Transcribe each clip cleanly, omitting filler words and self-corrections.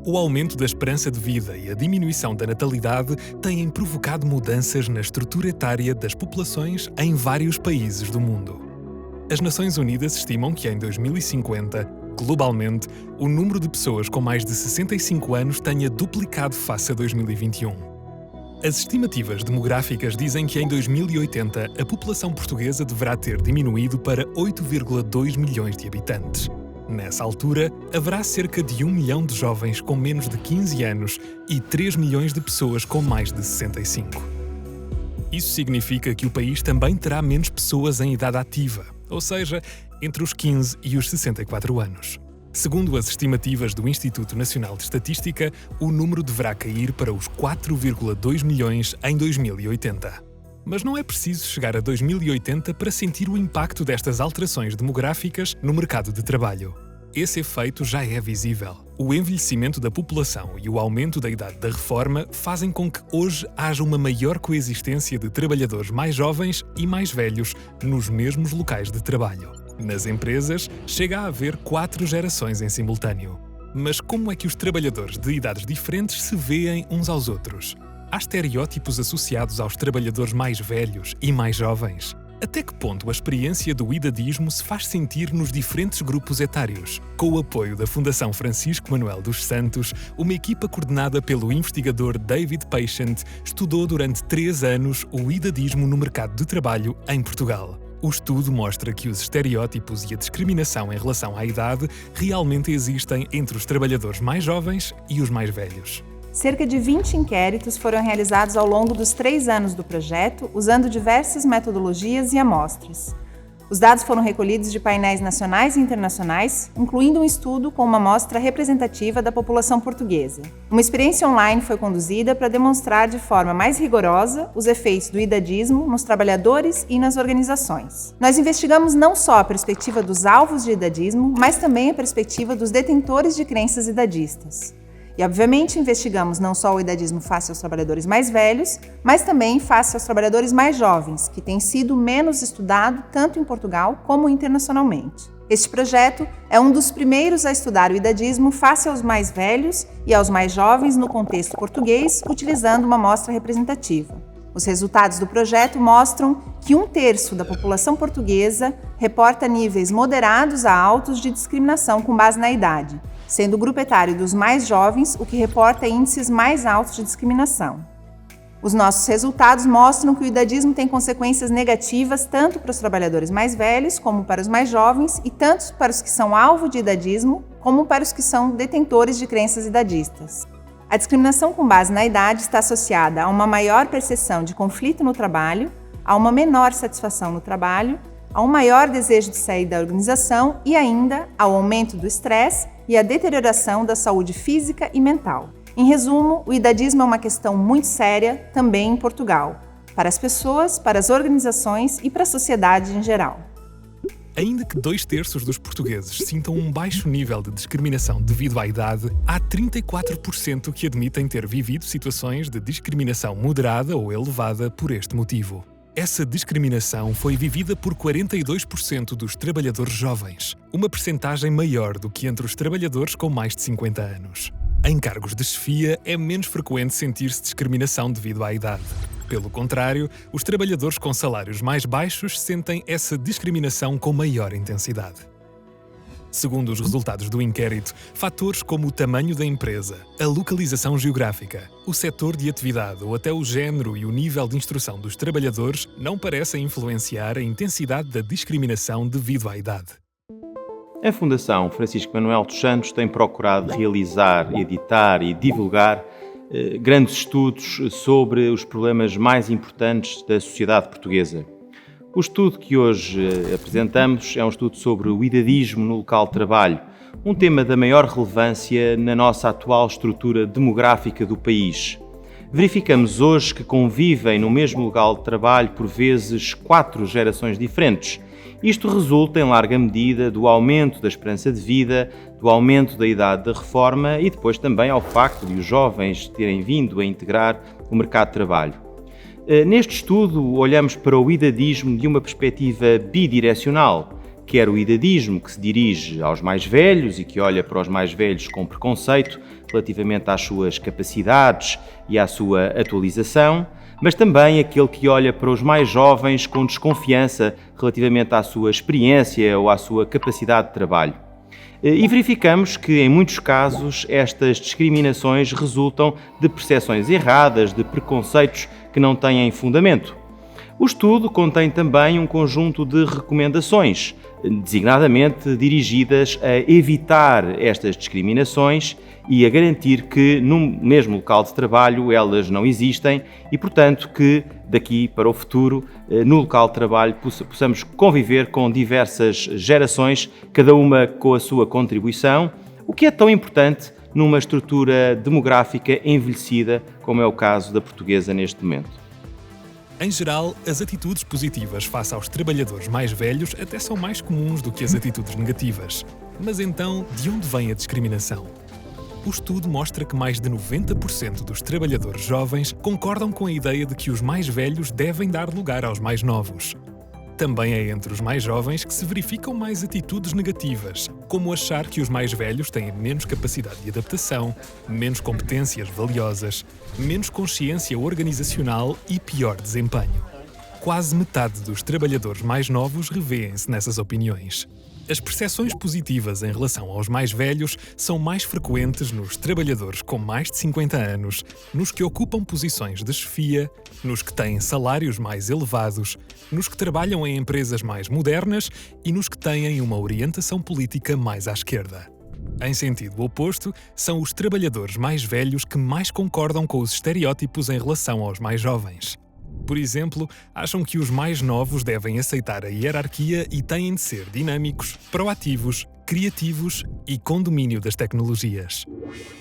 O aumento da esperança de vida e a diminuição da natalidade têm provocado mudanças na estrutura etária das populações em vários países do mundo. As Nações Unidas estimam que em 2050, globalmente, o número de pessoas com mais de 65 anos tenha duplicado face a 2021. As estimativas demográficas dizem que em 2080 a população portuguesa deverá ter diminuído para 8,2 milhões de habitantes. Nessa altura, haverá cerca de 1 milhão de jovens com menos de 15 anos e 3 milhões de pessoas com mais de 65. Isso significa que o país também terá menos pessoas em idade ativa, ou seja, entre os 15 e os 64 anos. Segundo as estimativas do Instituto Nacional de Estatística, o número deverá cair para os 4,2 milhões em 2080. Mas não é preciso chegar a 2080 para sentir o impacto destas alterações demográficas no mercado de trabalho. Esse efeito já é visível. O envelhecimento da população e o aumento da idade da reforma fazem com que hoje haja uma maior coexistência de trabalhadores mais jovens e mais velhos nos mesmos locais de trabalho. Nas empresas, chega a haver 4 gerações em simultâneo. Mas como é que os trabalhadores de idades diferentes se veem uns aos outros? Há estereótipos associados aos trabalhadores mais velhos e mais jovens? Até que ponto a experiência do idadismo se faz sentir nos diferentes grupos etários? Com o apoio da Fundação Francisco Manuel dos Santos, uma equipa coordenada pelo investigador David Patient estudou durante 3 anos o idadismo no mercado de trabalho em Portugal. O estudo mostra que os estereótipos e a discriminação em relação à idade realmente existem entre os trabalhadores mais jovens e os mais velhos. Cerca de 20 inquéritos foram realizados ao longo dos 3 anos do projeto, usando diversas metodologias e amostras. Os dados foram recolhidos de painéis nacionais e internacionais, incluindo um estudo com uma amostra representativa da população portuguesa. Uma experiência online foi conduzida para demonstrar de forma mais rigorosa os efeitos do idadismo nos trabalhadores e nas organizações. Nós investigamos não só a perspectiva dos alvos de idadismo, mas também a perspectiva dos detentores de crenças idadistas. E, obviamente, investigamos não só o idadismo face aos trabalhadores mais velhos, mas também face aos trabalhadores mais jovens, que tem sido menos estudado tanto em Portugal como internacionalmente. Este projeto é um dos primeiros a estudar o idadismo face aos mais velhos e aos mais jovens no contexto português, utilizando uma amostra representativa. Os resultados do projeto mostram que 1/3 da população portuguesa reporta níveis moderados a altos de discriminação com base na idade, sendo o grupo etário dos mais jovens o que reporta índices mais altos de discriminação. Os nossos resultados mostram que o idadismo tem consequências negativas tanto para os trabalhadores mais velhos como para os mais jovens e tanto para os que são alvo de idadismo como para os que são detentores de crenças idadistas. A discriminação com base na idade está associada a uma maior percepção de conflito no trabalho, a uma menor satisfação no trabalho, a um maior desejo de sair da organização e ainda ao aumento do estresse e à deterioração da saúde física e mental. Em resumo, o idadismo é uma questão muito séria também em Portugal, para as pessoas, para as organizações e para a sociedade em geral. Ainda que 2/3 dos portugueses sintam um baixo nível de discriminação devido à idade, há 34% que admitem ter vivido situações de discriminação moderada ou elevada por este motivo. Essa discriminação foi vivida por 42% dos trabalhadores jovens, uma percentagem maior do que entre os trabalhadores com mais de 50 anos. Em cargos de chefia, é menos frequente sentir-se discriminação devido à idade. Pelo contrário, os trabalhadores com salários mais baixos sentem essa discriminação com maior intensidade. Segundo os resultados do inquérito, fatores como o tamanho da empresa, a localização geográfica, o setor de atividade ou até o género e o nível de instrução dos trabalhadores não parecem influenciar a intensidade da discriminação devido à idade. A Fundação Francisco Manuel dos Santos tem procurado realizar, editar e divulgar grandes estudos sobre os problemas mais importantes da sociedade portuguesa. O estudo que hoje apresentamos é um estudo sobre o idadismo no local de trabalho, um tema da maior relevância na nossa atual estrutura demográfica do país. Verificamos hoje que convivem no mesmo local de trabalho por vezes 4 gerações diferentes. Isto resulta em larga medida do aumento da esperança de vida, do aumento da idade da reforma e depois também ao facto de os jovens terem vindo a integrar o mercado de trabalho. Neste estudo olhamos para o idadismo de uma perspectiva bidirecional, quer o idadismo, que se dirige aos mais velhos e que olha para os mais velhos com preconceito relativamente às suas capacidades e à sua atualização, mas também aquele que olha para os mais jovens com desconfiança relativamente à sua experiência ou à sua capacidade de trabalho. E verificamos que, em muitos casos, estas discriminações resultam de percepções erradas, de preconceitos que não têm fundamento. O estudo contém também um conjunto de recomendações, designadamente dirigidas a evitar estas discriminações e a garantir que, no mesmo local de trabalho, elas não existem e, portanto, que daqui para o futuro, no local de trabalho, possamos conviver com diversas gerações, cada uma com a sua contribuição, o que é tão importante numa estrutura demográfica envelhecida, como é o caso da portuguesa neste momento. Em geral, as atitudes positivas face aos trabalhadores mais velhos até são mais comuns do que as atitudes negativas. Mas então, de onde vem a discriminação? O estudo mostra que mais de 90% dos trabalhadores jovens concordam com a ideia de que os mais velhos devem dar lugar aos mais novos. Também é entre os mais jovens que se verificam mais atitudes negativas, como achar que os mais velhos têm menos capacidade de adaptação, menos competências valiosas, menos consciência organizacional e pior desempenho. Quase metade dos trabalhadores mais novos revêem-se nessas opiniões. As percepções positivas em relação aos mais velhos são mais frequentes nos trabalhadores com mais de 50 anos, nos que ocupam posições de chefia, nos que têm salários mais elevados, nos que trabalham em empresas mais modernas e nos que têm uma orientação política mais à esquerda. Em sentido oposto, são os trabalhadores mais velhos que mais concordam com os estereótipos em relação aos mais jovens. Por exemplo, acham que os mais novos devem aceitar a hierarquia e têm de ser dinâmicos, proativos, criativos e com domínio das tecnologias.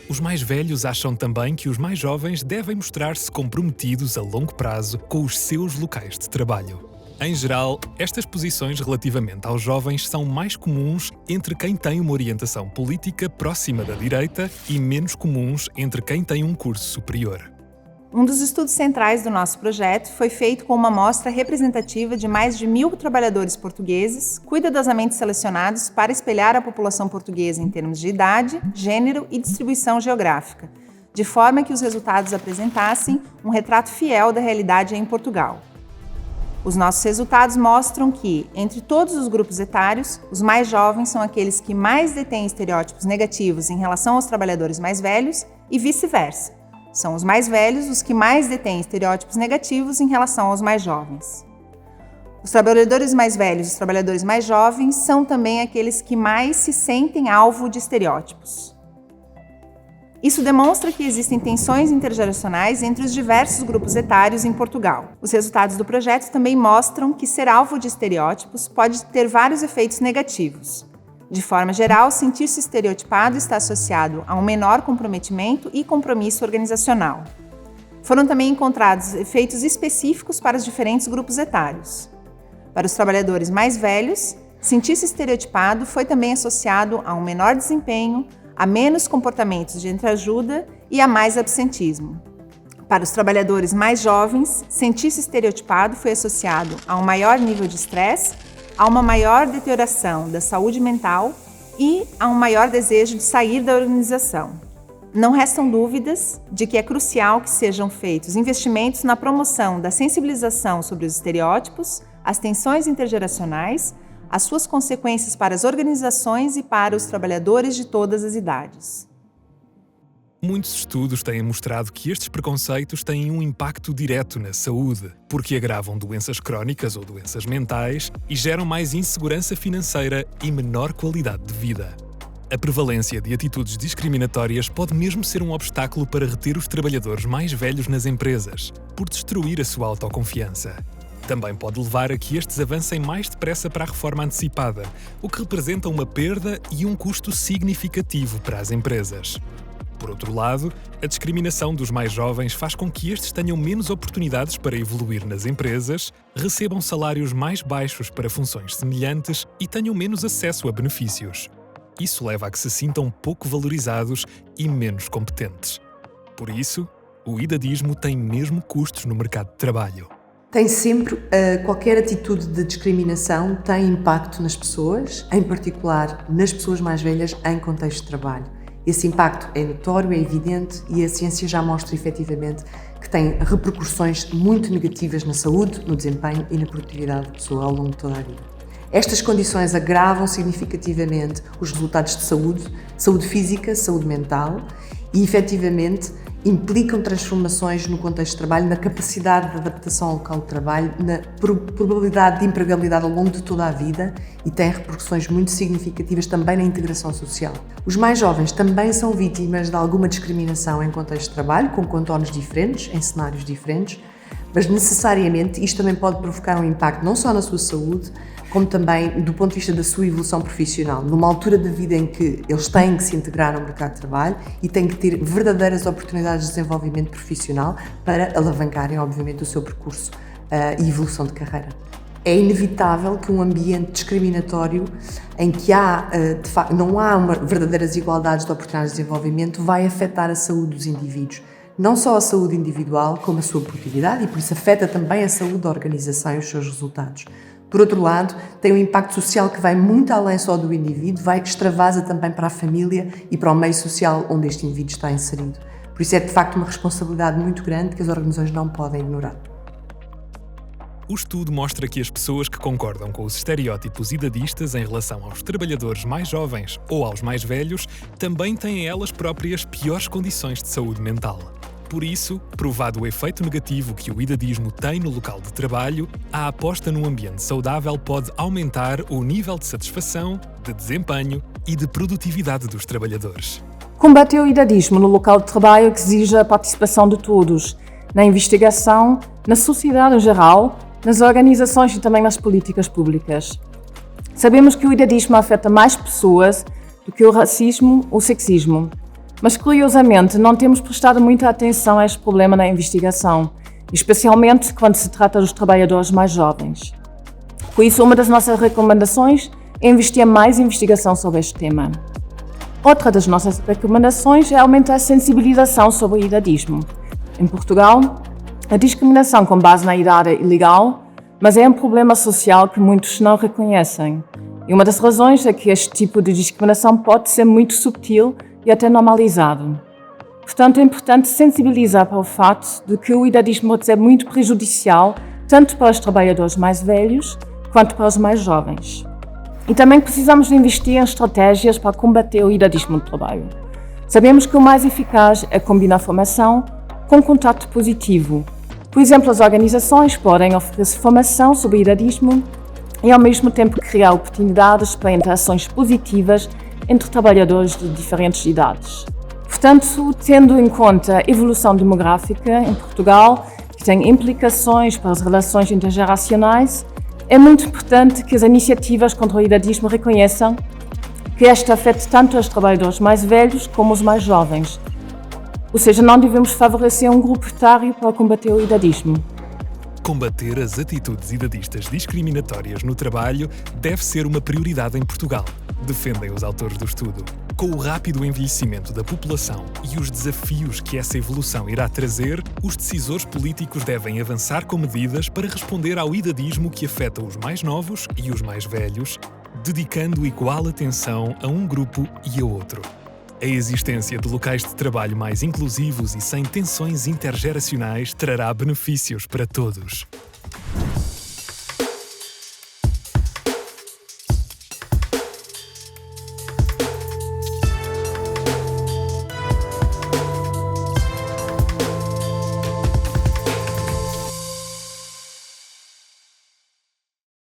Os mais velhos acham também que os mais jovens devem mostrar-se comprometidos a longo prazo com os seus locais de trabalho. Em geral, estas posições relativamente aos jovens são mais comuns entre quem tem uma orientação política próxima da direita e menos comuns entre quem tem um curso superior. Um dos estudos centrais do nosso projeto foi feito com uma amostra representativa de mais de 1.000 trabalhadores portugueses, cuidadosamente selecionados para espelhar a população portuguesa em termos de idade, gênero e distribuição geográfica, de forma que os resultados apresentassem um retrato fiel da realidade em Portugal. Os nossos resultados mostram que, entre todos os grupos etários, os mais jovens são aqueles que mais detêm estereótipos negativos em relação aos trabalhadores mais velhos e vice-versa. São os mais velhos os que mais detêm estereótipos negativos em relação aos mais jovens. Os trabalhadores mais velhos e os trabalhadores mais jovens são também aqueles que mais se sentem alvo de estereótipos. Isso demonstra que existem tensões intergeracionais entre os diversos grupos etários em Portugal. Os resultados do projeto também mostram que ser alvo de estereótipos pode ter vários efeitos negativos. De forma geral, sentir-se estereotipado está associado a um menor comprometimento e compromisso organizacional. Foram também encontrados efeitos específicos para os diferentes grupos etários. Para os trabalhadores mais velhos, sentir-se estereotipado foi também associado a um menor desempenho, a menos comportamentos de entreajuda e a mais absentismo. Para os trabalhadores mais jovens, sentir-se estereotipado foi associado a um maior nível de estresse, a uma maior deterioração da saúde mental e a um maior desejo de sair da organização. Não restam dúvidas de que é crucial que sejam feitos investimentos na promoção da sensibilização sobre os estereótipos, as tensões intergeracionais, as suas consequências para as organizações e para os trabalhadores de todas as idades. Muitos estudos têm mostrado que estes preconceitos têm um impacto direto na saúde, porque agravam doenças crónicas ou doenças mentais e geram mais insegurança financeira e menor qualidade de vida. A prevalência de atitudes discriminatórias pode mesmo ser um obstáculo para reter os trabalhadores mais velhos nas empresas, por destruir a sua autoconfiança. Também pode levar a que estes avancem mais depressa para a reforma antecipada, o que representa uma perda e um custo significativo para as empresas. Por outro lado, a discriminação dos mais jovens faz com que estes tenham menos oportunidades para evoluir nas empresas, recebam salários mais baixos para funções semelhantes e tenham menos acesso a benefícios. Isso leva a que se sintam pouco valorizados e menos competentes. Por isso, o idadismo tem mesmo custos no mercado de trabalho. Tem sempre, qualquer atitude de discriminação tem impacto nas pessoas, em particular nas pessoas mais velhas em contexto de trabalho. Esse impacto é notório, é evidente e a ciência já mostra efetivamente que tem repercussões muito negativas na saúde, no desempenho e na produtividade da pessoa ao longo de toda a vida. Estas condições agravam significativamente os resultados de saúde física, saúde mental e, efetivamente, implicam transformações no contexto de trabalho, na capacidade de adaptação ao local de trabalho, na probabilidade de empregabilidade ao longo de toda a vida e têm repercussões muito significativas também na integração social. Os mais jovens também são vítimas de alguma discriminação em contexto de trabalho, com contornos diferentes, em cenários diferentes, mas necessariamente isto também pode provocar um impacto não só na sua saúde, como também do ponto de vista da sua evolução profissional, numa altura da vida em que eles têm que se integrar no mercado de trabalho e têm que ter verdadeiras oportunidades de desenvolvimento profissional para alavancarem, obviamente, o seu percurso e evolução de carreira. É inevitável que um ambiente discriminatório em que não há verdadeiras igualdades de oportunidades de desenvolvimento vai afetar a saúde dos indivíduos. Não só a saúde individual, como a sua produtividade e por isso afeta também a saúde da organização e os seus resultados. Por outro lado, tem um impacto social que vai muito além só do indivíduo, vai extravasa também para a família e para o meio social onde este indivíduo está inserido. Por isso é de facto uma responsabilidade muito grande que as organizações não podem ignorar. O estudo mostra que as pessoas que concordam com os estereótipos idadistas em relação aos trabalhadores mais jovens ou aos mais velhos também têm elas próprias piores condições de saúde mental. Por isso, provado o efeito negativo que o idadismo tem no local de trabalho, a aposta num ambiente saudável pode aumentar o nível de satisfação, de desempenho e de produtividade dos trabalhadores. Combater o idadismo no local de trabalho exige a participação de todos, na investigação, na sociedade em geral, nas organizações e também nas políticas públicas. Sabemos que o idadismo afeta mais pessoas do que o racismo ou o sexismo. Mas, curiosamente, não temos prestado muita atenção a este problema na investigação, especialmente quando se trata dos trabalhadores mais jovens. Por isso, uma das nossas recomendações é investir mais em investigação sobre este tema. Outra das nossas recomendações é aumentar a sensibilização sobre o idadismo. Em Portugal, a discriminação com base na idade é ilegal, mas é um problema social que muitos não reconhecem. E uma das razões é que este tipo de discriminação pode ser muito subtil e até normalizado. Portanto, é importante sensibilizar para o fato de que o idadismo pode ser muito prejudicial tanto para os trabalhadores mais velhos quanto para os mais jovens. E também precisamos de investir em estratégias para combater o idadismo no trabalho. Sabemos que o mais eficaz é combinar formação com contato positivo. Por exemplo, as organizações podem oferecer formação sobre o idadismo e, ao mesmo tempo, criar oportunidades para interações positivas entre trabalhadores de diferentes idades. Portanto, tendo em conta a evolução demográfica em Portugal, que tem implicações para as relações intergeracionais, é muito importante que as iniciativas contra o idadismo reconheçam que este afeta tanto os trabalhadores mais velhos como os mais jovens. Ou seja, não devemos favorecer um grupo etário para combater o idadismo. Combater as atitudes idadistas discriminatórias no trabalho deve ser uma prioridade em Portugal, defendem os autores do estudo. Com o rápido envelhecimento da população e os desafios que essa evolução irá trazer, os decisores políticos devem avançar com medidas para responder ao idadismo que afeta os mais novos e os mais velhos, dedicando igual atenção a um grupo e a outro. A existência de locais de trabalho mais inclusivos e sem tensões intergeracionais trará benefícios para todos.